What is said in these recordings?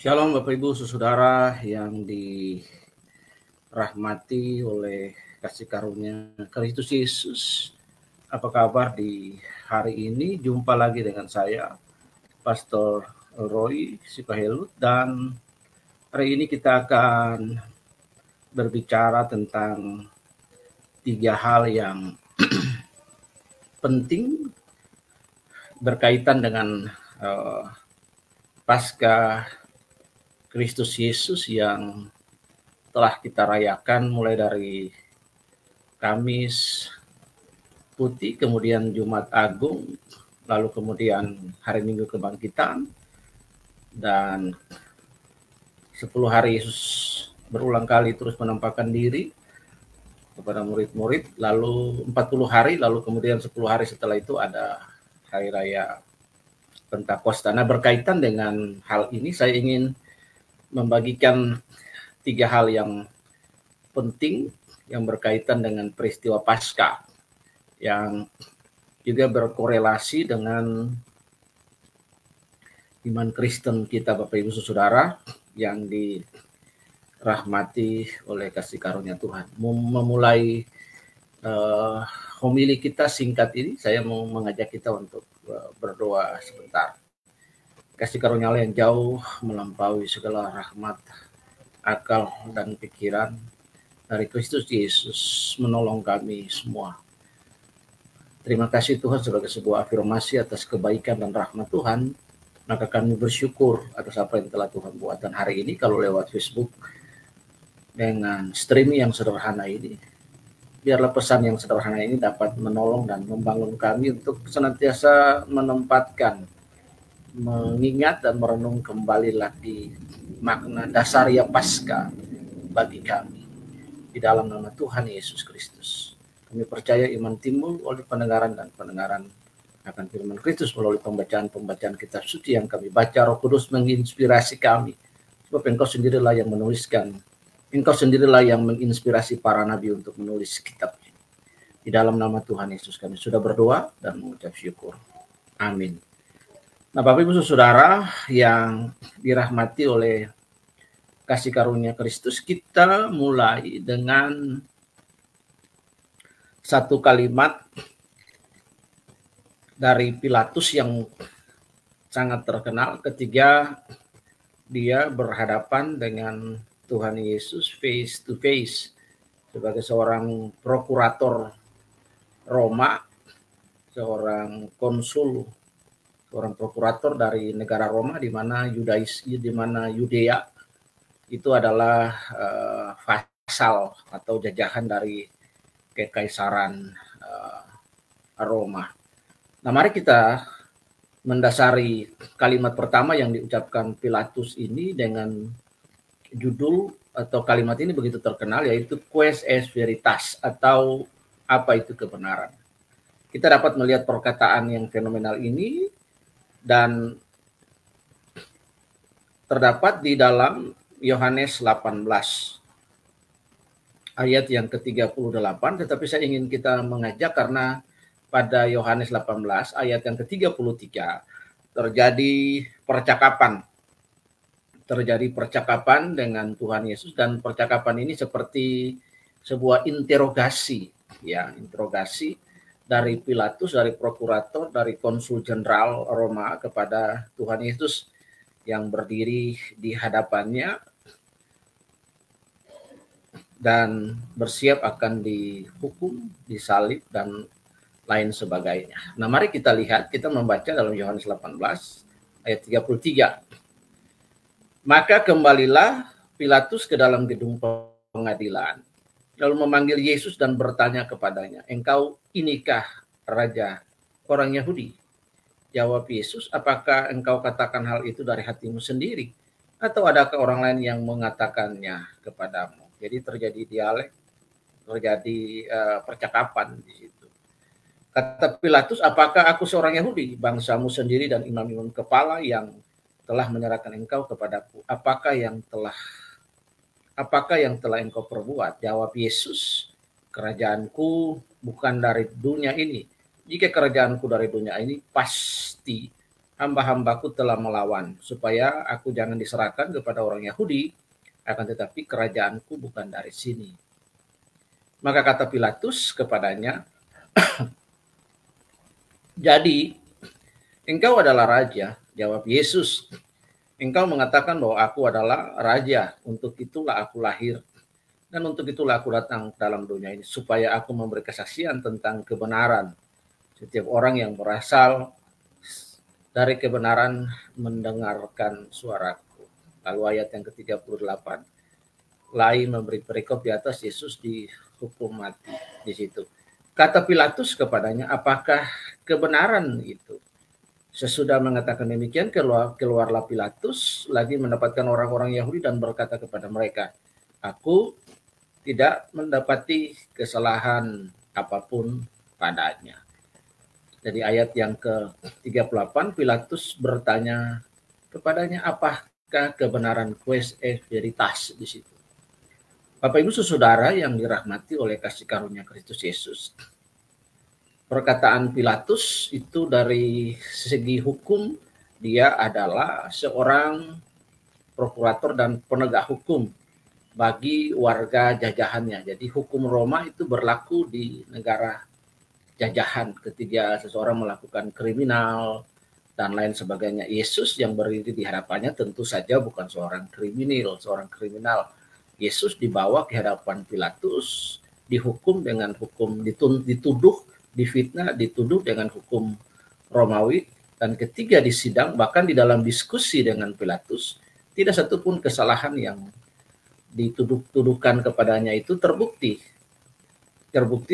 Shalom Bapak Ibu saudara yang dirahmati oleh kasih karunia Kristus Yesus. Apa kabar di hari ini? Jumpa lagi dengan saya, Pastor Roy Sipahelut, dan hari ini kita akan berbicara tentang 3 hal yang penting berkaitan dengan Paskah Kristus Yesus yang telah kita rayakan mulai dari Kamis Putih, kemudian Jumat Agung, lalu kemudian hari Minggu Kebangkitan, dan 10 hari Yesus berulang kali terus menampakkan diri kepada murid-murid, lalu 40 hari, lalu kemudian 10 hari setelah itu ada Hari Raya Pentakosta. Nah, berkaitan dengan hal ini saya ingin membagikan 3 hal yang penting yang berkaitan dengan peristiwa Paskah yang juga berkorelasi dengan iman Kristen kita, Bapak Ibu Saudara yang dirahmati oleh kasih karunia Tuhan. Memulai homili kita singkat ini, saya mau mengajak kita untuk berdoa sebentar. Kasih karunia Allah yang jauh melampaui segala rahmat, akal, dan pikiran dari Kristus Yesus menolong kami semua. Terima kasih Tuhan sebagai sebuah afirmasi atas kebaikan dan rahmat Tuhan. Maka kami bersyukur atas apa yang telah Tuhan buat. Dan hari ini kalau lewat Facebook dengan streaming yang sederhana ini, biarlah pesan yang sederhana ini dapat menolong dan membangun kami untuk senantiasa menempatkan, mengingat dan merenung kembali lagi makna dasar yang Paskah bagi kami. Di dalam nama Tuhan Yesus Kristus, kami percaya iman timbul oleh pendengaran dan pendengaran akan firman Kristus melalui pembacaan kitab suci yang kami baca. Roh Kudus menginspirasi kami, sebab Engkau sendirilah yang menuliskan, Engkau sendirilah yang menginspirasi para nabi untuk menulis kitab ini. Di dalam nama Tuhan Yesus kami sudah berdoa dan mengucap syukur. Amin. Nah, Bapak Ibu Saudara yang dirahmati oleh kasih karunia Kristus, kita mulai dengan satu kalimat dari Pilatus yang sangat terkenal ketika dia berhadapan dengan Tuhan Yesus face to face sebagai seorang prokurator Roma, seorang konsul, seorang prokurator dari negara Roma, di mana Yudea itu adalah vasal atau jajahan dari kekaisaran Roma. Nah, mari kita mendasari kalimat pertama yang diucapkan Pilatus ini dengan judul atau kalimat ini begitu terkenal, yaitu Quis est veritas, atau apa itu kebenaran. Kita dapat melihat perkataan yang fenomenal ini dan terdapat di dalam Yohanes 18 ayat yang ke-38, tetapi saya ingin kita mengajak karena pada Yohanes 18 ayat yang ke-33 terjadi percakapan dengan Tuhan Yesus, dan percakapan ini seperti sebuah interogasi dari Pilatus, dari prokurator, dari konsul jenderal Roma kepada Tuhan Yesus yang berdiri di hadapannya dan bersiap akan dihukum, disalib, dan lain sebagainya. Nah, mari kita lihat, kita membaca dalam Yohanes 18 ayat 33. Maka kembalilah Pilatus ke dalam gedung pengadilan, lalu memanggil Yesus dan bertanya kepadanya, "Engkau inikah raja orang Yahudi?" Jawab Yesus, "Apakah engkau katakan hal itu dari hatimu sendiri, atau adakah orang lain yang mengatakannya kepadamu?" Jadi terjadi dialek, terjadi percakapan di situ. Kata Pilatus, "Apakah aku seorang Yahudi? Bangsamu sendiri dan imam-imam kepala yang telah menyerahkan engkau kepadaku. Apakah yang telah engkau perbuat?" Jawab Yesus, "Kerajaanku bukan dari dunia ini. Jika kerajaanku dari dunia ini, pasti hamba-hambaku telah melawan, supaya aku jangan diserahkan kepada orang Yahudi, akan tetapi kerajaanku bukan dari sini. Maka kata Pilatus kepadanya, jadi engkau adalah raja. Jawab Yesus, engkau mengatakan bahwa aku adalah raja, untuk itulah aku lahir, dan untuk itulah aku datang dalam dunia ini, supaya aku memberi kesaksian tentang kebenaran. Setiap orang yang berasal dari kebenaran mendengarkan suaraku. Lalu ayat yang ke-38, Lai memberi perikop di atas Yesus dihukum mati di situ. Kata Pilatus kepadanya, apakah kebenaran itu? Sesudah mengatakan demikian, keluarlah Pilatus lagi mendapatkan orang-orang Yahudi dan berkata kepada mereka, aku tidak mendapati kesalahan apapun padanya. Jadi ayat yang ke-38, Pilatus bertanya kepadanya, apakah kebenaran quaes et veritas di situ. Bapak Ibu Saudara yang dirahmati oleh kasih karunia Kristus Yesus, perkataan Pilatus itu dari segi hukum, dia adalah seorang prokurator dan penegak hukum bagi warga jajahannya. Jadi hukum Roma itu berlaku di negara jajahan ketika seseorang melakukan kriminal dan lain sebagainya. Yesus yang berdiri di hadapannya tentu saja bukan seorang kriminal. Yesus dibawa ke hadapan Pilatus, dihukum dengan hukum, dituduh, difitnah, dituduh dengan hukum Romawi, dan ketika disidang, bahkan di dalam diskusi dengan Pilatus, tidak satupun kesalahan yang dituduhkan kepadanya itu terbukti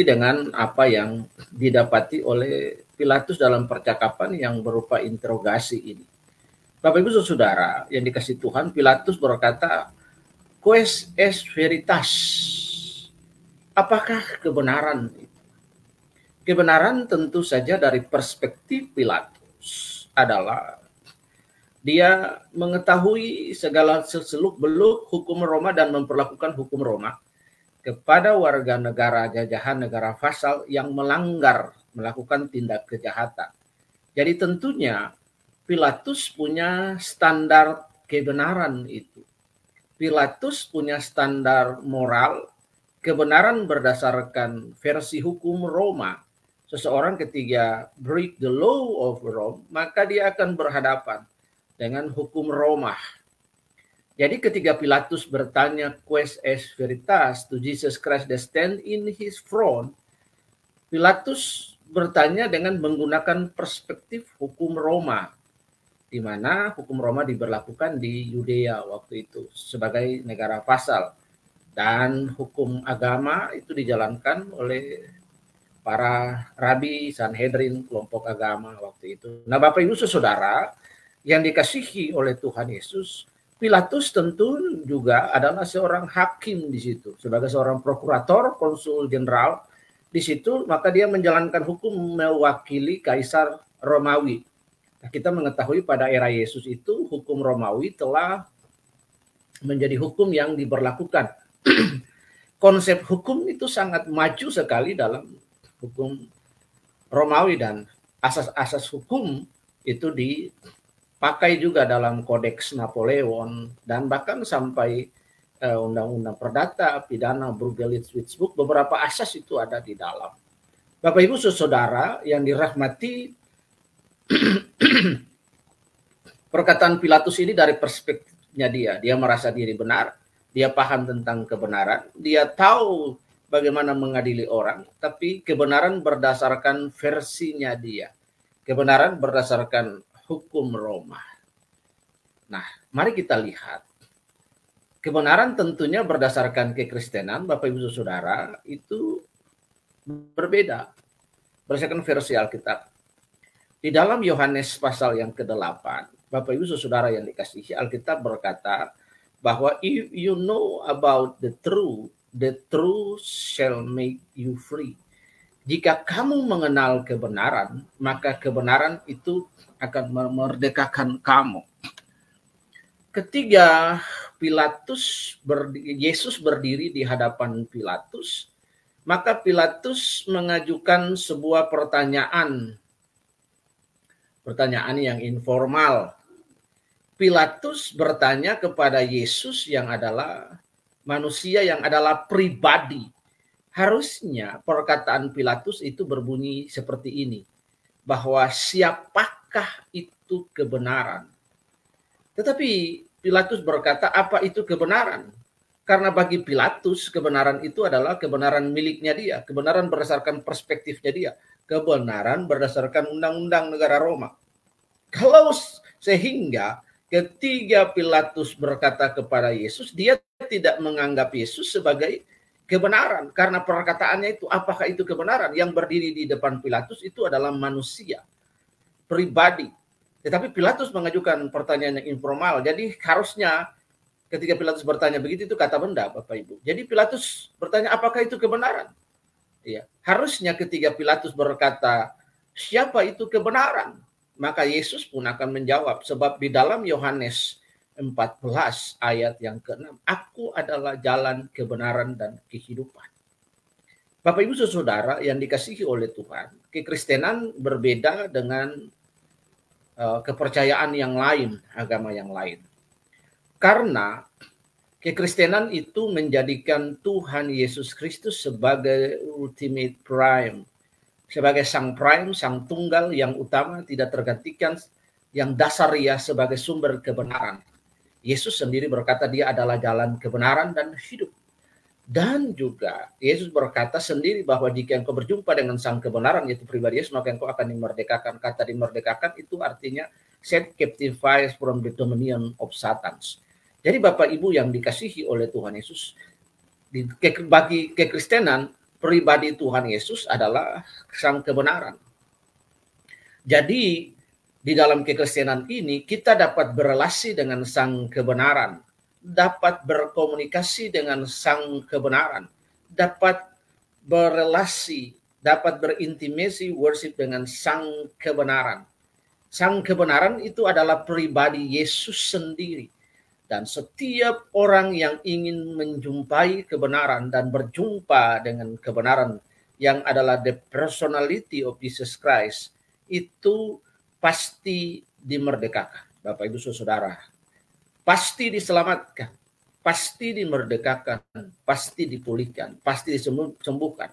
dengan apa yang didapati oleh Pilatus dalam percakapan yang berupa interogasi ini. Bapak Ibu Saudara yang dikasihi Tuhan, Pilatus berkata, quaes est veritas, apakah kebenaran itu? Kebenaran tentu saja dari perspektif Pilatus adalah dia mengetahui segala seluk-beluk hukum Roma dan memperlakukan hukum Roma kepada warga negara jajahan, negara vasal yang melakukan tindak kejahatan. Jadi tentunya Pilatus punya standar kebenaran itu. Pilatus punya standar moral, kebenaran berdasarkan versi hukum Roma. Seseorang ketika break the law of Rome, maka dia akan berhadapan dengan hukum Roma. Jadi ketika Pilatus bertanya quaes est veritas to Jesus Christ that stand in his throne, Pilatus bertanya dengan menggunakan perspektif hukum Roma, di mana hukum Roma diberlakukan di Yudea waktu itu sebagai negara vasal, dan hukum agama itu dijalankan oleh para rabi, Sanhedrin, kelompok agama waktu itu. Nah, Bapak Ibu Saudara yang dikasihi oleh Tuhan Yesus, Pilatus tentu juga adalah seorang hakim di situ, sebagai seorang prokurator, konsul jenderal di situ, maka dia menjalankan hukum mewakili Kaisar Romawi. Nah, kita mengetahui pada era Yesus itu hukum Romawi telah menjadi hukum yang diberlakukan. Konsep hukum itu sangat maju sekali dalam hukum Romawi, dan asas-asas hukum itu dipakai juga dalam Kodeks Napoleon, dan bahkan sampai Undang-Undang Perdata, Pidana, Burgerlich-Witzbook, beberapa asas itu ada di dalam. Bapak Ibu Saudara yang dirahmati, perkataan Pilatus ini dari perspektifnya dia merasa diri benar, dia paham tentang kebenaran, dia tahu bagaimana mengadili orang, tapi kebenaran berdasarkan versinya dia. Kebenaran berdasarkan hukum Roma. Nah, mari kita lihat. Kebenaran tentunya berdasarkan kekristenan, Bapak Ibu Saudara, itu berbeda. Berdasarkan versi Alkitab. Di dalam Yohanes pasal yang ke-8, Bapak Ibu Saudara yang dikasihi, Alkitab berkata bahwa if you know about the truth shall make you free. Jika kamu mengenal kebenaran, maka kebenaran itu akan memerdekakan kamu. Ketika Yesus berdiri di hadapan Pilatus, maka Pilatus mengajukan sebuah pertanyaan Pertanyaan yang informal. Pilatus bertanya kepada Yesus yang adalah manusia, yang adalah pribadi. Harusnya perkataan Pilatus itu berbunyi seperti ini, bahwa siapakah itu kebenaran? Tetapi Pilatus berkata, apa itu kebenaran? Karena bagi Pilatus kebenaran itu adalah kebenaran miliknya dia, kebenaran berdasarkan perspektifnya dia, kebenaran berdasarkan undang-undang negara Roma. Kalau sehingga ketika Pilatus berkata kepada Yesus, dia tidak menganggap Yesus sebagai kebenaran. Karena perkataannya itu, apakah itu kebenaran? Yang berdiri di depan Pilatus itu adalah manusia, pribadi. Tetapi Pilatus mengajukan pertanyaan yang informal. Jadi harusnya ketika Pilatus bertanya begitu, itu kata benda, Bapak Ibu. Jadi Pilatus bertanya, apakah itu kebenaran? Ya, harusnya ketika Pilatus berkata, siapa itu kebenaran? Maka Yesus pun akan menjawab, sebab di dalam Yohanes 14 ayat yang ke-6, aku adalah jalan, kebenaran, dan kehidupan. Bapak Ibu saudara yang dikasihi oleh Tuhan, kekristenan berbeda dengan kepercayaan yang lain, agama yang lain. Karena kekristenan itu menjadikan Tuhan Yesus Kristus sebagai ultimate prime, sebagai sang prime, sang tunggal yang utama, tidak tergantikan, yang dasariah sebagai sumber kebenaran. Yesus sendiri berkata dia adalah jalan, kebenaran, dan hidup. Dan juga Yesus berkata sendiri bahwa jika engkau berjumpa dengan sang kebenaran, yaitu pribadi Yesus, maka engkau akan dimerdekakan. Kata dimerdekakan itu artinya set captive from the dominion of Satan. Jadi Bapak Ibu yang dikasihi oleh Tuhan Yesus, bagi kekristenan, pribadi Tuhan Yesus adalah sang kebenaran. Jadi di dalam kekristenan ini kita dapat berelasi dengan sang kebenaran, dapat berkomunikasi dengan sang kebenaran, dapat berelasi, dapat berintimasi worship dengan sang kebenaran. Sang kebenaran itu adalah pribadi Yesus sendiri. Dan setiap orang yang ingin menjumpai kebenaran dan berjumpa dengan kebenaran yang adalah the personality of Jesus Christ, itu pasti dimerdekakan. Bapak Ibu Saudara, pasti diselamatkan, pasti dimerdekakan, pasti dipulihkan, pasti disembuhkan.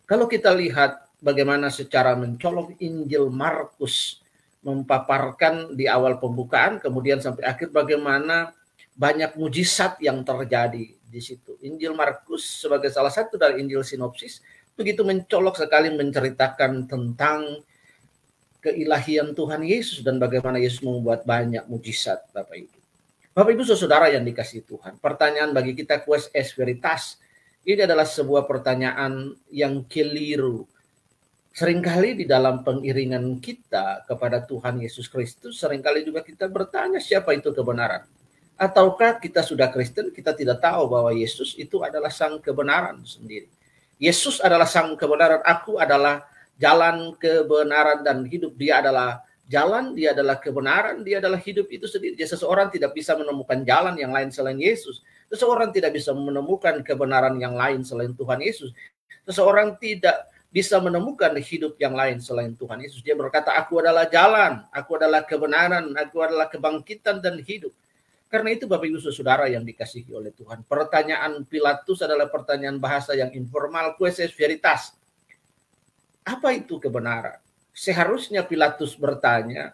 Kalau kita lihat bagaimana secara mencolok Injil Markus memaparkan di awal pembukaan, kemudian sampai akhir bagaimana banyak mujizat yang terjadi di situ. Injil Markus sebagai salah satu dari Injil sinopsis begitu mencolok sekali menceritakan tentang keilahian Tuhan Yesus dan bagaimana Yesus membuat banyak mujizat, Bapak Ibu. Bapak Ibu saudara yang dikasihi Tuhan, pertanyaan bagi kita quis est veritas ini adalah sebuah pertanyaan yang keliru. Seringkali di dalam pengiringan kita kepada Tuhan Yesus Kristus, seringkali juga kita bertanya siapa itu kebenaran. Ataukah kita sudah Kristen, kita tidak tahu bahwa Yesus itu adalah sang kebenaran sendiri. Yesus adalah sang kebenaran, aku adalah jalan, kebenaran, dan hidup. Dia adalah jalan, dia adalah kebenaran, dia adalah hidup itu sendiri. Jadi seseorang tidak bisa menemukan jalan yang lain selain Yesus. Seseorang tidak bisa menemukan kebenaran yang lain selain Tuhan Yesus. Seseorang tidak bisa menemukan hidup yang lain selain Tuhan Yesus. Dia berkata, aku adalah jalan, aku adalah kebenaran, aku adalah kebangkitan dan hidup. Karena itu Bapak Ibu Saudara yang dikasihi oleh Tuhan, pertanyaan Pilatus adalah pertanyaan bahasa yang informal, quis est veritas. Apa itu kebenaran? Seharusnya Pilatus bertanya,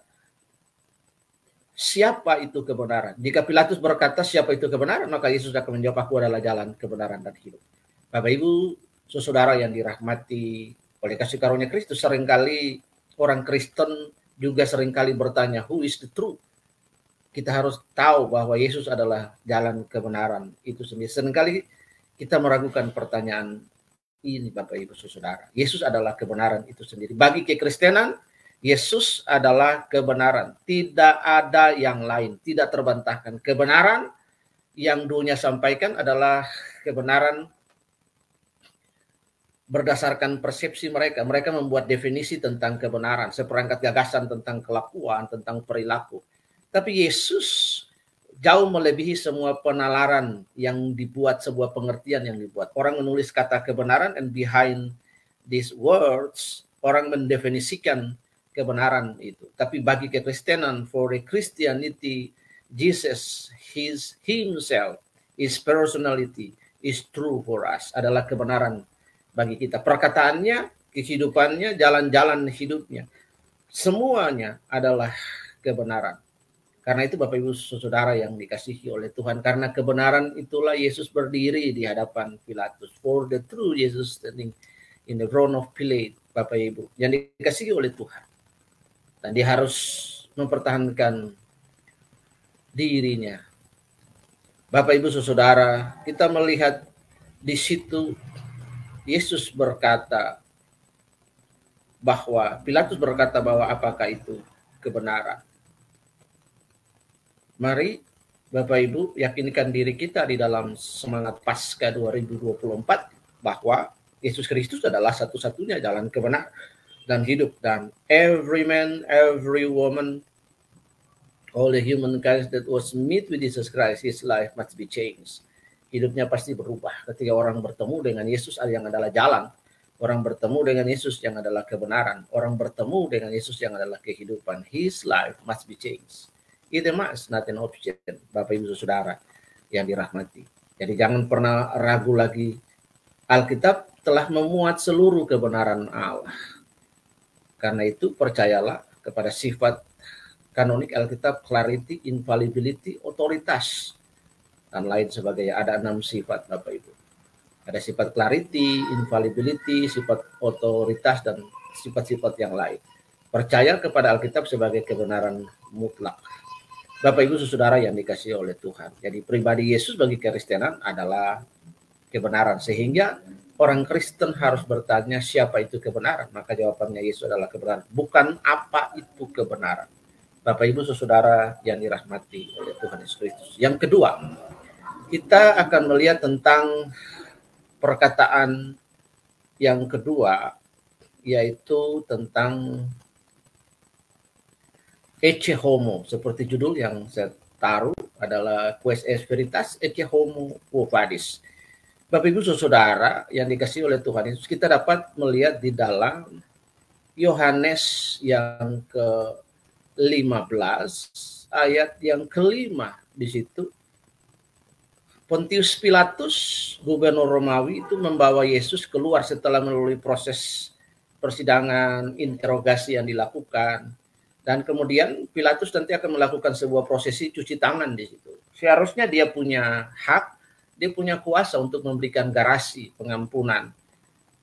siapa itu kebenaran? Jika Pilatus berkata siapa itu kebenaran, maka Yesus akan menjawab, aku adalah jalan, kebenaran, dan hidup. Bapak Ibu Saudara yang dirahmati oleh kasih karunia Kristus, seringkali orang Kristen juga seringkali bertanya, who is the truth? Kita harus tahu bahwa Yesus adalah jalan kebenaran itu sendiri. Seringkali kita meragukan pertanyaan ini, Bapak Ibu Saudara. Yesus adalah kebenaran itu sendiri. Bagi kekristenan, Yesus adalah kebenaran. Tidak ada yang lain, tidak terbantahkan. Kebenaran yang dulunya sampaikan adalah kebenaran berdasarkan persepsi mereka. Mereka membuat definisi tentang kebenaran, seperangkat gagasan tentang kelakuan, tentang perilaku. Tapi Yesus jauh melebihi semua penalaran yang dibuat, sebuah pengertian yang dibuat. Orang menulis kata kebenaran, and behind these words, orang mendefinisikan kebenaran itu. Tapi bagi kekristenan, for a Christianity, Jesus, himself, his personality is true for us, adalah kebenaran bagi kita. Perkataannya, kehidupannya, jalan-jalan hidupnya, semuanya adalah kebenaran. Karena itu Bapak Ibu Saudara yang dikasihi oleh Tuhan, karena kebenaran itulah Yesus berdiri di hadapan Pilatus. For the true Jesus standing in the throne of Pilate, Bapak Ibu, yang dikasihi oleh Tuhan. Dan dia harus mempertahankan dirinya. Bapak Ibu Saudara, kita melihat di situ Yesus berkata bahwa, Pilatus berkata bahwa apakah itu kebenaran. Mari Bapak Ibu yakinkan diri kita di dalam semangat Paskah 2024 bahwa Yesus Kristus adalah satu-satunya jalan kebenaran dan hidup, dan every man, every woman, all the humankind that was meet with Jesus Christ, his life must be changed. Hidupnya pasti berubah ketika orang bertemu dengan Yesus yang adalah jalan, orang bertemu dengan Yesus yang adalah kebenaran, orang bertemu dengan Yesus yang adalah kehidupan. His life must be changed. It must, not an option, Bapak Ibu Saudara yang dirahmati. Jadi jangan pernah ragu lagi. Alkitab telah memuat seluruh kebenaran Allah. Karena itu percayalah kepada sifat kanonik Alkitab, clarity, infallibility, otoritas, dan lain sebagainya. Ada 6 sifat Bapak Ibu. Ada sifat clarity, infallibility, sifat otoritas, dan sifat-sifat yang lain. Percaya kepada Alkitab sebagai kebenaran mutlak. Bapak Ibu Saudara yang dikasihi oleh Tuhan. Jadi pribadi Yesus bagi Kristenan adalah kebenaran. Sehingga orang Kristen harus bertanya siapa itu kebenaran. Maka jawabannya Yesus adalah kebenaran. Bukan apa itu kebenaran. Bapak Ibu Saudara yang dirahmati oleh Tuhan Yesus Kristus. Yang kedua, kita akan melihat tentang perkataan yang kedua, yaitu tentang ecce homo, seperti judul yang saya taruh adalah Quis est veritas, ecce homo quo vadis. Bapak Ibu Saudara yang dikasihi oleh Tuhan Yesus, kita dapat melihat di dalam Yohanes yang ke-15 ayat yang ke-5 di situ. Pontius Pilatus, gubernur Romawi, itu membawa Yesus keluar setelah melalui proses persidangan, interogasi yang dilakukan. Dan kemudian Pilatus nanti akan melakukan sebuah prosesi cuci tangan di situ. Seharusnya dia punya hak, dia punya kuasa untuk memberikan garasi pengampunan.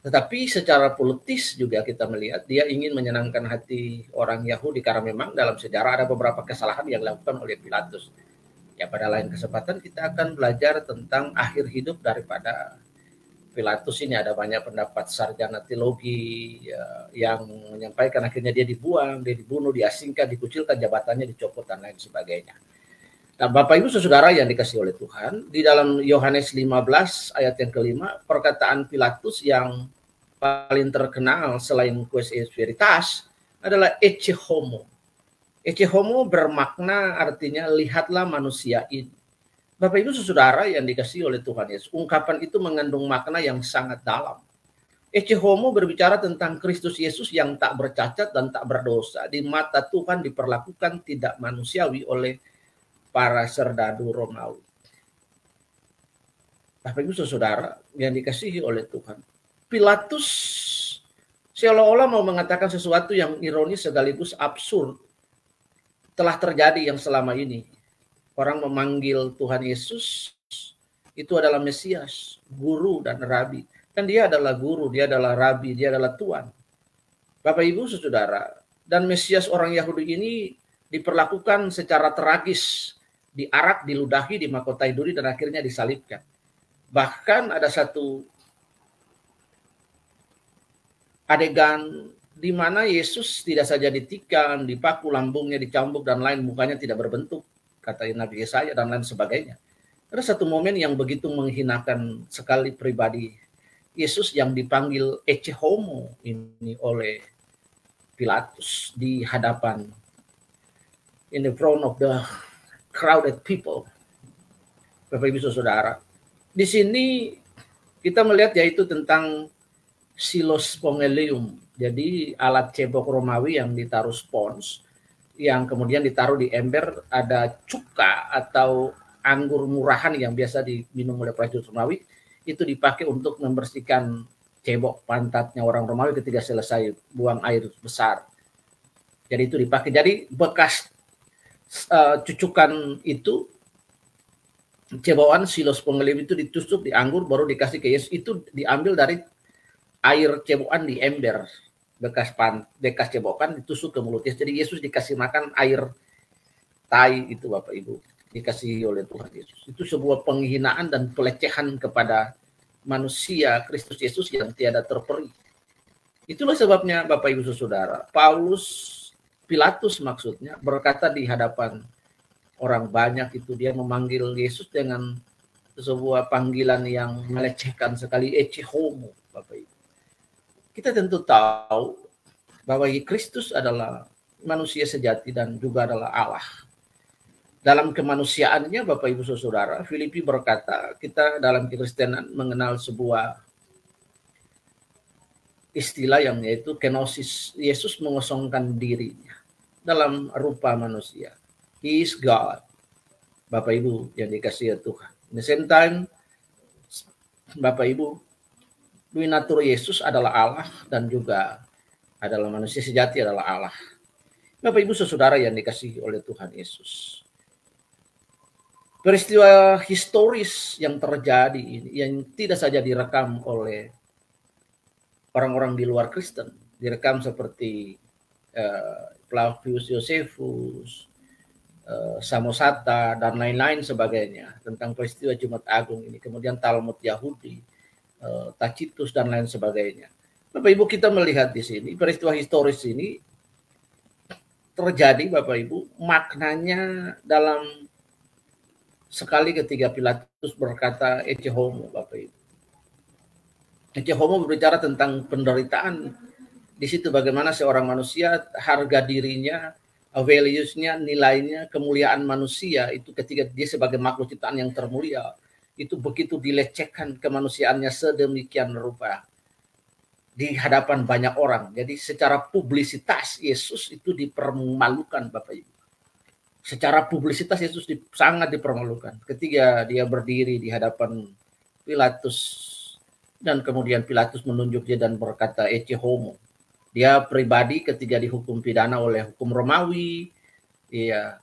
Tetapi secara politis juga kita melihat dia ingin menyenangkan hati orang Yahudi, karena memang dalam sejarah ada beberapa kesalahan yang dilakukan oleh Pilatus. Ya, pada lain kesempatan kita akan belajar tentang akhir hidup daripada Pilatus ini. Ada banyak pendapat sarjana teologi yang menyampaikan akhirnya dia dibuang, dia dibunuh, diasingkan, dikucilkan jabatannya, dicopot, dan lain sebagainya. Nah, Bapak Ibu Saudara yang dikasihi oleh Tuhan, di dalam Yohanes 15 ayat yang ke-5, perkataan Pilatus yang paling terkenal selain Quis est veritas adalah ecce homo. Ecce homo bermakna artinya lihatlah manusia ini. Bapak Ibu Saudara yang dikasihi oleh Tuhan Yesus, ungkapan itu mengandung makna yang sangat dalam. Ecce homo berbicara tentang Kristus Yesus yang tak bercacat dan tak berdosa. Di mata Tuhan diperlakukan tidak manusiawi oleh para serdadu Romawi. Bapak Ibu Saudara yang dikasihi oleh Tuhan, Pilatus seolah-olah mau mengatakan sesuatu yang ironis sekaligus absurd telah terjadi yang selama ini. Orang memanggil Tuhan Yesus itu adalah Mesias, guru dan rabi. Dan dia adalah guru, dia adalah rabi, dia adalah Tuhan. Bapak Ibu Saudara, dan Mesias orang Yahudi ini diperlakukan secara tragis, diarak, diludahi, dimahkotai duri, dan akhirnya disalibkan. Bahkan ada satu adegan di mana Yesus tidak saja ditikam, dipaku lambungnya, dicambuk, dan lain, mukanya tidak berbentuk, kata Nabi Yesaya, dan lain sebagainya. Ada satu momen yang begitu menghinakan sekali pribadi Yesus yang dipanggil ecce homo ini oleh Pilatus di hadapan, in the front of the crowded people. Bapak Ibu Saudara, di sini kita melihat yaitu tentang silospongelium. Jadi alat cebok Romawi yang ditaruh spons, yang kemudian ditaruh di ember, ada cuka atau anggur murahan yang biasa diminum oleh prajurit Romawi, itu dipakai untuk membersihkan cebok pantatnya orang Romawi ketika selesai buang air besar. Jadi itu dipakai. Jadi bekas cucukan itu, cebokan silospongelium itu ditusuk di anggur baru dikasih ke Yesus, itu diambil dari air cebokan di ember, bekas cebokan ditusuk ke mulut Yesus. Jadi Yesus dikasih makan air tai itu, Bapak Ibu, dikasih oleh Tuhan Yesus. Itu sebuah penghinaan dan pelecehan kepada manusia Kristus Yesus yang tiada terperi. Itulah sebabnya Bapak Ibu Saudara, Pilatus maksudnya berkata di hadapan orang banyak itu, dia memanggil Yesus dengan sebuah panggilan yang melecehkan sekali, ecce homo, Bapak Ibu. Kita tentu tahu bahwa Kristus adalah manusia sejati dan juga adalah Allah. Dalam kemanusiaannya, Bapak Ibu Saudara, Filipi berkata, kita dalam kekristenan mengenal sebuah istilah yang yaitu kenosis. Yesus mengosongkan dirinya dalam rupa manusia. He is God. Bapak Ibu yang dikasihi Tuhan. At the same time, Bapak Ibu, dui natur Yesus adalah Allah dan juga adalah manusia sejati, adalah Allah. Bapak Ibu Saudara yang dikasihi oleh Tuhan Yesus. Peristiwa historis yang terjadi ini, yang tidak saja direkam oleh orang-orang di luar Kristen, direkam seperti Flavius Josephus, Samosata, dan lain-lain sebagainya tentang peristiwa Jumat Agung ini, kemudian Talmud Yahudi, Tacitus, dan lain sebagainya. Bapak Ibu, kita melihat di sini peristiwa historis ini terjadi, Bapak Ibu, maknanya dalam sekali ketika Pilatus berkata ecce homo, Bapak Ibu. Ecce homo berbicara tentang penderitaan. Di situ bagaimana seorang manusia, harga dirinya, values-nya, nilainya, kemuliaan manusia itu ketika dia sebagai makhluk ciptaan yang termulia, itu begitu dilecehkan kemanusiaannya sedemikian rupa di hadapan banyak orang. Jadi secara publisitas Yesus itu dipermalukan, Bapak Ibu. Secara publisitas Yesus sangat dipermalukan ketika dia berdiri di hadapan Pilatus, dan kemudian Pilatus menunjuk dia dan berkata ecce homo. Dia pribadi ketika dihukum pidana oleh hukum Romawi, ya,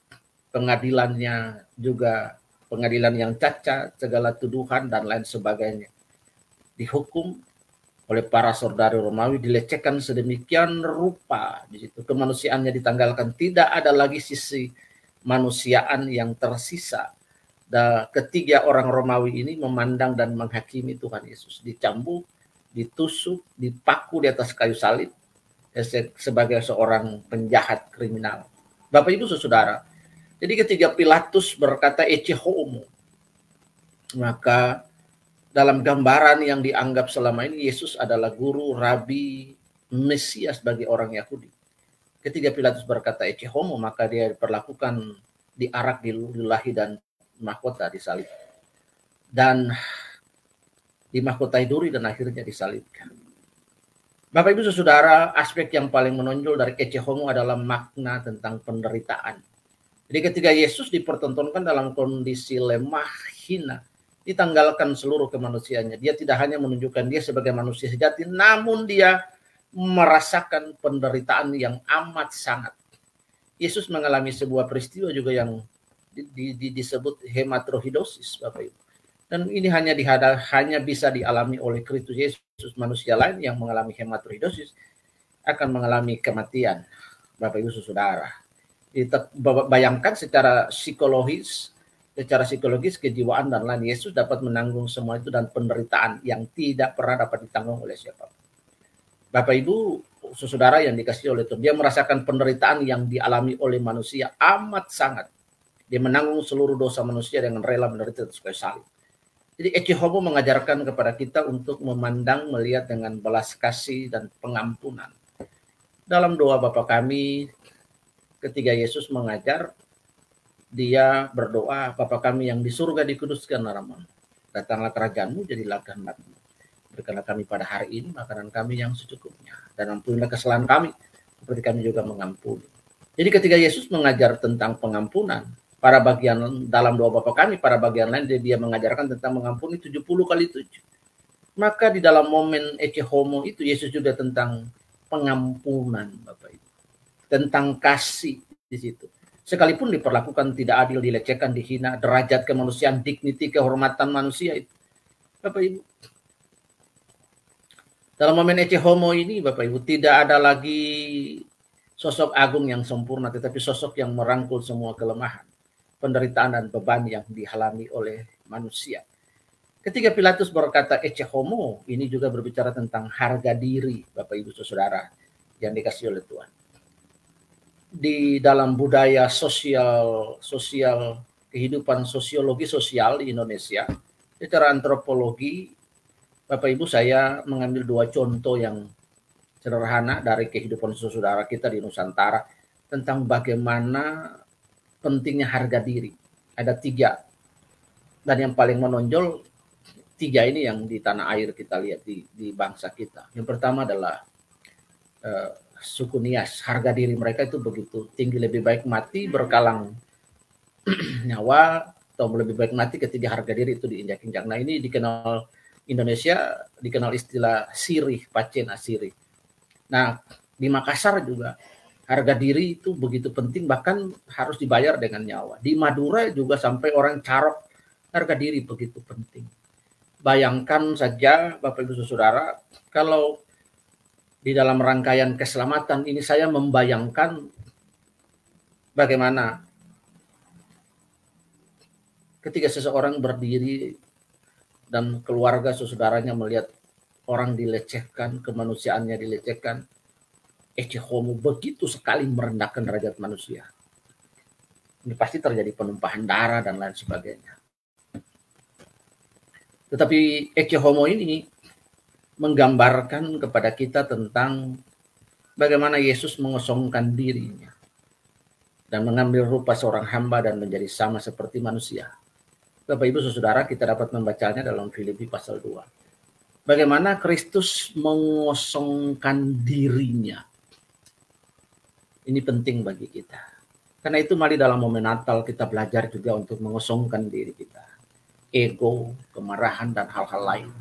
pengadilannya juga pengadilan yang cacat, segala tuduhan dan lain sebagainya. Dihukum oleh para saudara Romawi, dilecehkan sedemikian rupa di situ. Kemanusiaannya ditanggalkan, tidak ada lagi sisi manusiaan yang tersisa. Dan ketiga orang Romawi ini memandang dan menghakimi Tuhan Yesus, dicambuk, ditusuk, dipaku di atas kayu salib sebagai seorang penjahat kriminal. Bapak Ibu Saudara, jadi ketika Pilatus berkata ecce homo, maka dalam gambaran yang dianggap selama ini Yesus adalah guru, rabi, Mesias bagi orang Yahudi. Ketika Pilatus berkata ecce homo, maka dia diperlakukan, diarak, dilulahi, dan mahkota disalib. Dan dimahkotai duri dan akhirnya disalibkan. Bapak Ibu Saudara, aspek yang paling menonjol dari ecce homo adalah makna tentang penderitaan. Jadi ketika Yesus dipertontonkan dalam kondisi lemah, hina, ditanggalkan seluruh kemanusiaannya. Dia tidak hanya menunjukkan dia sebagai manusia sejati, namun dia merasakan penderitaan yang amat sangat. Yesus mengalami sebuah peristiwa juga yang disebut hematrohidosis, Bapak Ibu. Dan ini hanya bisa dialami oleh Kristus Yesus. Manusia lain yang mengalami hematrohidosis akan mengalami kematian, Bapak Ibu Saudara. Bayangkan secara psikologis, kejiwaan dan lain, Yesus dapat menanggung semua itu dan penderitaan yang tidak pernah dapat ditanggung oleh siapapun. Bapak Ibu Saudara yang dikasihi oleh Tuhan, dia merasakan penderitaan yang dialami oleh manusia amat sangat. Dia menanggung seluruh dosa manusia dengan rela menderita atas kayu salib. Jadi ecce homo mengajarkan kepada kita untuk memandang, melihat dengan belas kasih dan pengampunan. Dalam doa Bapa kami, ketika Yesus mengajar, dia berdoa, Bapa kami yang di surga, dikuduskan namamu. Datanglah kerajaanmu, jadilah kehendak-Mu. Berikanlah kami pada hari ini makanan kami yang secukupnya, dan ampunilah kesalahan kami seperti kami juga mengampuni. Jadi ketika Yesus mengajar tentang pengampunan, pada bagian dalam doa Bapa kami, pada bagian lain dia mengajarkan tentang mengampuni 70 kali 7. Maka di dalam momen ecce homo itu Yesus juga tentang pengampunan, Bapak Ibu. Tentang kasih di situ. Sekalipun diperlakukan tidak adil, dilecehkan, dihina, derajat kemanusiaan, dignity, kehormatan manusia itu. Bapak Ibu, dalam momen ecce homo ini, Bapak Ibu, tidak ada lagi sosok agung yang sempurna, tetapi sosok yang merangkul semua kelemahan, penderitaan dan beban yang dialami oleh manusia. Ketika Pilatus berkata ecce homo, ini juga berbicara tentang harga diri, Bapak Ibu Saudara, yang dikasih oleh Tuhan. Di dalam budaya sosial kehidupan sosiologi sosial di Indonesia, secara antropologi, Bapak Ibu, saya mengambil 2 contoh yang sederhana dari kehidupan saudara kita di Nusantara tentang bagaimana pentingnya harga diri. Ada 3, dan yang paling menonjol 3 ini yang di tanah air kita lihat di bangsa kita. Yang pertama adalah suku Nias. Harga diri mereka itu begitu tinggi, lebih baik mati berkalang nyawa atau lebih baik mati ketika harga diri itu diinjak-injak. Nah, ini dikenal Indonesia, dikenal istilah sirih, pacen asirih. Nah, di Makassar juga harga diri itu begitu penting, bahkan harus dibayar dengan nyawa. Di Madura juga sampai orang carok, harga diri begitu penting. Bayangkan saja Bapak Ibu Saudara, kalau di dalam rangkaian keselamatan ini saya membayangkan bagaimana ketika seseorang berdiri dan keluarga saudaranya melihat orang dilecehkan, kemanusiaannya dilecehkan, ecce homo begitu sekali merendahkan derajat manusia. Ini pasti terjadi penumpahan darah dan lain sebagainya. Tetapi ecce homo ini menggambarkan kepada kita tentang bagaimana Yesus mengosongkan dirinya dan mengambil rupa seorang hamba dan menjadi sama seperti manusia. Bapak Ibu Saudara, kita dapat membacanya dalam Filipi pasal 2. Bagaimana Kristus mengosongkan dirinya. Ini penting bagi kita. Karena itu mari dalam momen Natal kita belajar juga untuk mengosongkan diri kita. Ego, kemarahan, dan hal-hal lain.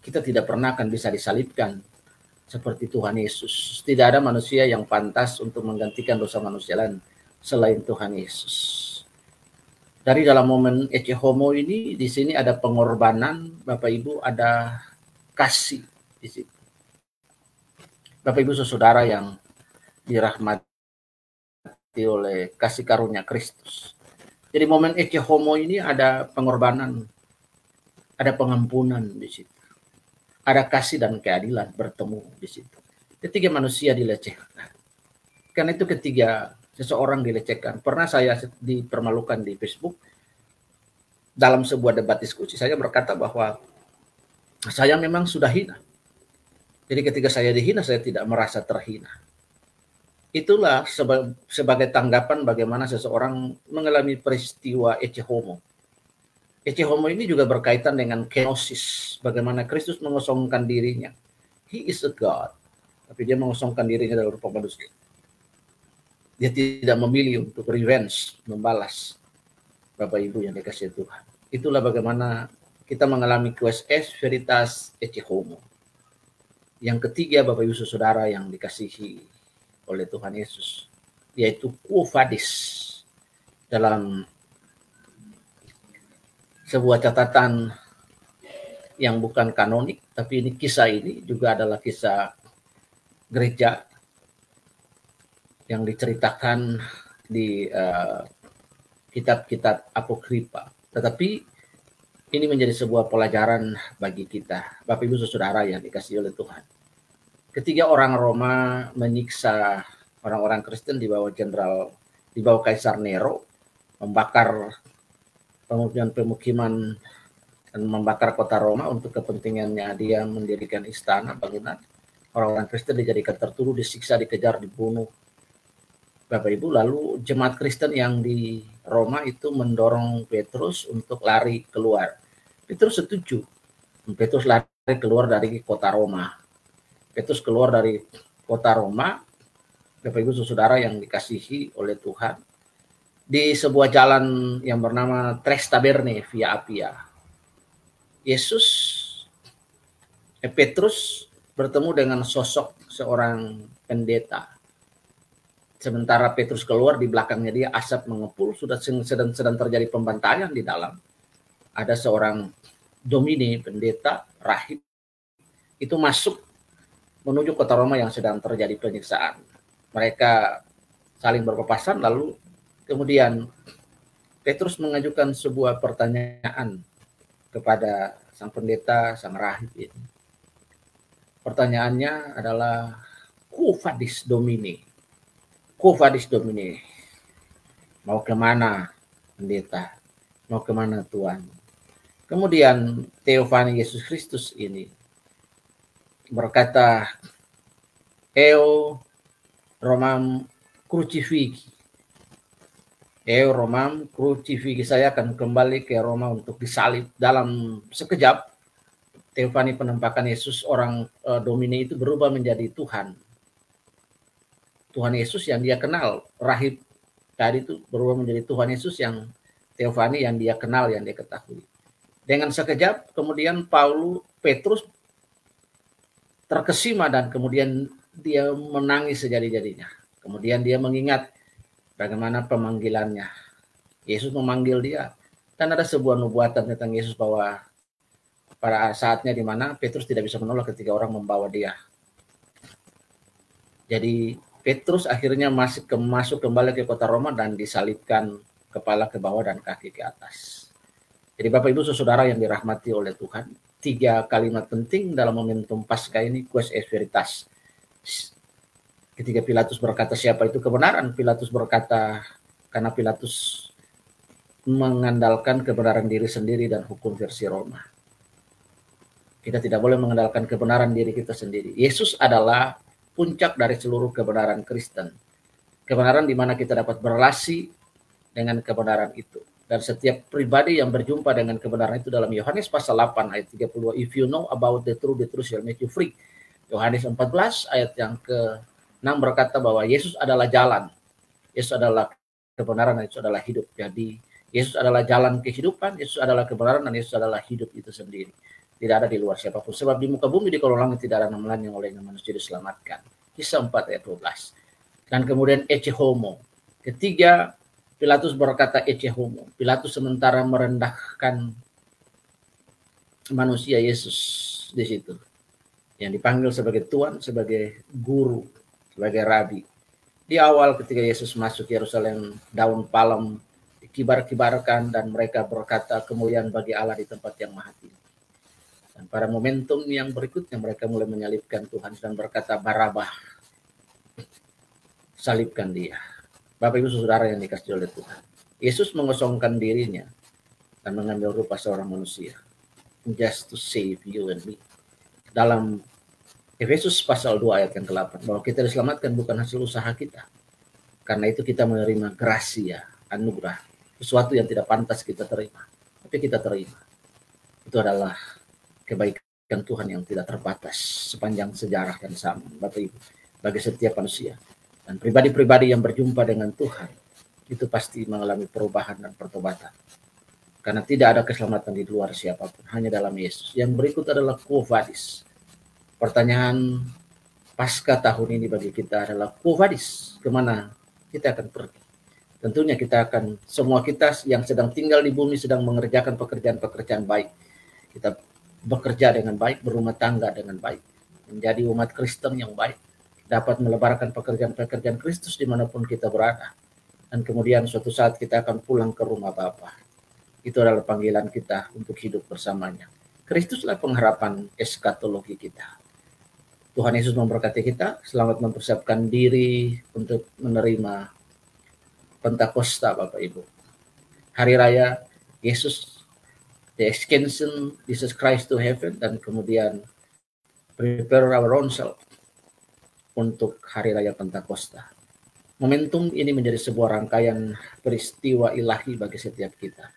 Kita tidak pernah akan bisa disalibkan seperti Tuhan Yesus. Tidak ada manusia yang pantas untuk menggantikan dosa manusia lain selain Tuhan Yesus. Dari dalam momen ecce homo ini, di sini ada pengorbanan, Bapak Ibu, ada kasih di situ. Bapak Ibu Saudara yang dirahmati oleh kasih karunia Kristus. Jadi momen ecce homo ini ada pengorbanan, ada pengampunan di situ. Ada kasih dan keadilan bertemu di situ. Ketika manusia dilecehkan. Karena itu ketika seseorang dilecehkan. Pernah saya dipermalukan di Facebook. Dalam sebuah debat diskusi, saya berkata bahwa saya memang sudah hina. Jadi ketika saya dihina, saya tidak merasa terhina. Itulah sebagai tanggapan bagaimana seseorang mengalami peristiwa ecce homo. Ecce homo ini juga berkaitan dengan kenosis. Bagaimana Kristus mengosongkan dirinya. He is a God. Tapi dia mengosongkan dirinya dalam rupa manusia. Dia tidak memilih untuk revenge, membalas Bapak Ibu yang dikasihi Tuhan. Itulah bagaimana kita mengalami quas est veritas ecce homo. Yang ketiga Bapak Ibu Saudara yang dikasihi oleh Tuhan Yesus, yaitu quo vadis. Dalam sebuah catatan yang bukan kanonik, tapi ini kisah ini juga adalah kisah gereja yang diceritakan di kitab-kitab apokrifa. Tetapi ini menjadi sebuah pelajaran bagi kita, Bapak Ibu Saudara yang dikasihi oleh Tuhan. Ketika orang Roma menyiksa orang-orang Kristen di bawah Kaisar Nero, membakar pemukiman dan membakar kota Roma untuk kepentingannya dia mendirikan istana, bangunan. Orang-orang Kristen dijadikan tertuduh, disiksa, dikejar, dibunuh. Bapak Ibu, lalu jemaat Kristen yang di Roma itu mendorong Petrus untuk lari keluar. Petrus setuju. Petrus lari keluar dari kota Roma. Petrus keluar dari kota Roma, Bapak Ibu Saudara yang dikasihi oleh Tuhan, di sebuah jalan yang bernama Tres Taberne via Appia. Petrus bertemu dengan sosok seorang pendeta. Sementara Petrus keluar, di belakangnya dia asap mengepul, sudah sedang terjadi pembantaian di dalam. Ada seorang domine, pendeta, rahib, itu masuk menuju kota Roma yang sedang terjadi penyiksaan. Mereka saling berpapasan, lalu kemudian Petrus mengajukan sebuah pertanyaan kepada sang pendeta, sang rahib ini. Pertanyaannya adalah, Quo vadis Domini? Quo vadis Domini? Mau kemana pendeta? Mau kemana Tuhan? Kemudian Theophani Yesus Kristus ini berkata, Eo Romam crucifigi. Eo Romam crucifigi. Saya akan kembali ke Roma untuk disalib. Dalam sekejap, Theophani penampakan Yesus, orang domine itu berubah menjadi Tuhan. Tuhan Yesus yang dia kenal. Rahib tadi itu berubah menjadi Tuhan Yesus yang Theophani yang dia kenal, yang dia ketahui. Dengan sekejap kemudian Petrus terkesima dan kemudian dia menangis sejadi-jadinya. Kemudian dia mengingat bagaimana pemanggilannya. Yesus memanggil dia. Dan ada sebuah nubuatan tentang Yesus bahwa pada saatnya di mana Petrus tidak bisa menolak ketika orang membawa dia. Jadi Petrus akhirnya masuk kembali ke kota Roma dan disalibkan kepala ke bawah dan kaki ke atas. Jadi Bapak Ibu Saudara yang dirahmati oleh Tuhan, 3 kalimat penting dalam momentum Paskah ini, quis est veritas. Ketika Pilatus berkata siapa itu kebenaran, Pilatus berkata karena Pilatus mengandalkan kebenaran diri sendiri dan hukum versi Roma. Kita tidak boleh mengandalkan kebenaran diri kita sendiri. Yesus adalah puncak dari seluruh kebenaran Kristen. Kebenaran di mana kita dapat berelasi dengan kebenaran itu. Dan setiap pribadi yang berjumpa dengan kebenaran itu dalam Yohanes pasal 8 ayat 30. If you know about the truth shall make you free. Yohanes 14 ayat yang ke-6 berkata bahwa Yesus adalah jalan. Yesus adalah kebenaran, dan Yesus adalah hidup. Jadi Yesus adalah jalan kehidupan, Yesus adalah kebenaran, dan Yesus adalah hidup itu sendiri. Tidak ada di luar siapapun. Sebab di muka bumi, di kolong langit tidak ada nama lain yang olehnya manusia diselamatkan. Kisah 4 ayat 12. Dan kemudian ecce homo. Ketiga, Pilatus berkata ecce homo. Pilatus sementara merendahkan manusia Yesus di situ. Yang dipanggil sebagai Tuhan, sebagai guru, sebagai rabi. Di awal ketika Yesus masuk Yerusalem, daun palem dikibar-kibarkan dan mereka berkata kemuliaan bagi Allah di tempat yang maha tinggi. Dan pada momentum yang berikutnya mereka mulai menyalibkan Tuhan dan berkata, Barabah, salibkan dia. Bapak Ibu Saudara yang dikasihi oleh Tuhan, Yesus mengosongkan dirinya dan mengambil rupa seorang manusia, just to save you and me. Dalam Efesus pasal 2 ayat yang ke-8, bahwa kita diselamatkan bukan hasil usaha kita. Karena itu kita menerima gracia, anugerah, sesuatu yang tidak pantas kita terima, tapi kita terima. Itu adalah kebaikan Tuhan yang tidak terbatas sepanjang sejarah dan zaman, Bapak Ibu, bagi setiap manusia. Dan pribadi-pribadi yang berjumpa dengan Tuhan itu pasti mengalami perubahan dan pertobatan. Karena tidak ada keselamatan di luar siapapun, hanya dalam Yesus. Yang berikut adalah quo vadis. Pertanyaan Paskah tahun ini bagi kita adalah quo vadis, kemana kita akan pergi? Tentunya semua kita yang sedang tinggal di bumi sedang mengerjakan pekerjaan-pekerjaan baik. Kita bekerja dengan baik, berumah tangga dengan baik, menjadi umat Kristen yang baik, dapat melebarkan pekerjaan-pekerjaan Kristus dimanapun kita berada. Dan kemudian suatu saat kita akan pulang ke rumah Bapa. Itu adalah panggilan kita untuk hidup bersamanya. Kristuslah pengharapan eskatologi kita. Tuhan Yesus memberkati kita, selamat mempersiapkan diri untuk menerima Pentakosta, Bapak Ibu. Hari Raya Yesus, the ascension Jesus Christ to heaven, dan kemudian prepare our own self untuk Hari Raya Pentakosta. Momentum ini menjadi sebuah rangkaian peristiwa ilahi bagi setiap kita.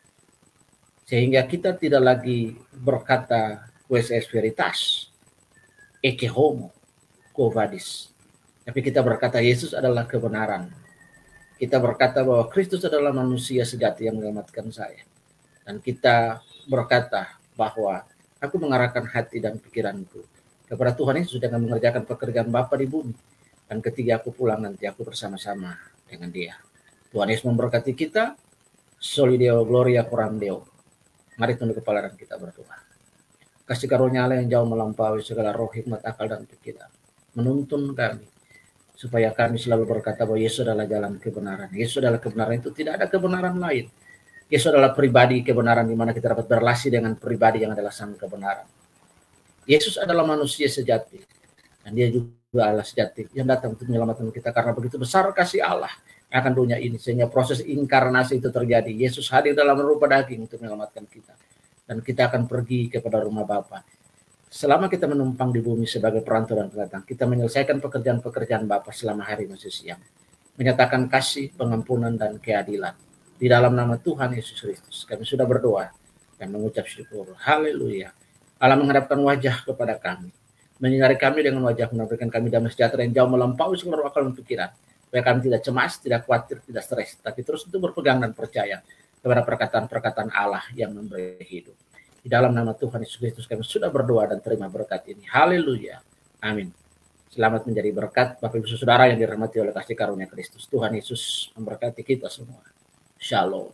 Sehingga kita tidak lagi berkata quis est veritas, ecce homo, quo vadis. Tapi kita berkata Yesus adalah kebenaran. Kita berkata bahwa Kristus adalah manusia sejati yang menyelamatkan saya. Dan kita berkata bahwa aku mengarahkan hati dan pikiranku kepada Tuhan Yesus dengan mengerjakan pekerjaan Bapa di bumi. Dan ketika aku pulang nanti aku bersama-sama dengan Dia. Tuhan Yesus memberkati kita. Soli Deo Gloria Coram Deo. Mari tunduk kepala dan kita berdoa. Kasih karunia Allah yang jauh melampaui segala roh, hikmat, akal, dan pikiran. Menuntun kami supaya kami selalu berkata bahwa Yesus adalah jalan kebenaran. Yesus adalah kebenaran, itu tidak ada kebenaran lain. Yesus adalah pribadi kebenaran di mana kita dapat berrelasi dengan pribadi yang adalah sang kebenaran. Yesus adalah manusia sejati dan Dia juga Allah sejati yang datang untuk menyelamatkan kita karena begitu besar kasih Allah akan dunia ini sehingga proses inkarnasi itu terjadi. Yesus hadir dalam rupa daging untuk menyelamatkan kita dan kita akan pergi kepada rumah Bapa. Selama kita menumpang di bumi sebagai perantau dan pendatang, kita menyelesaikan pekerjaan-pekerjaan Bapa selama hari masih siang. Menyatakan kasih, pengampunan, dan keadilan. Di dalam nama Tuhan Yesus Kristus, kami sudah berdoa dan mengucap syukur. Haleluya. Allah menghadapkan wajah kepada kami. Menyinari kami dengan wajah, memberikan kami damai sejahtera yang jauh melampaui seluruh akal dan pikiran. Supaya kami tidak cemas, tidak khawatir, tidak stres, tapi terus untuk berpegang dan percaya kepada perkataan-perkataan Allah yang memberi hidup. Di dalam nama Tuhan Yesus Kristus kami sudah berdoa dan terima berkat ini. Haleluya. Amin. Selamat menjadi berkat Bapak Ibu Saudara yang dirahmati oleh kasih karunia Kristus. Tuhan Yesus memberkati kita semua. Shalom.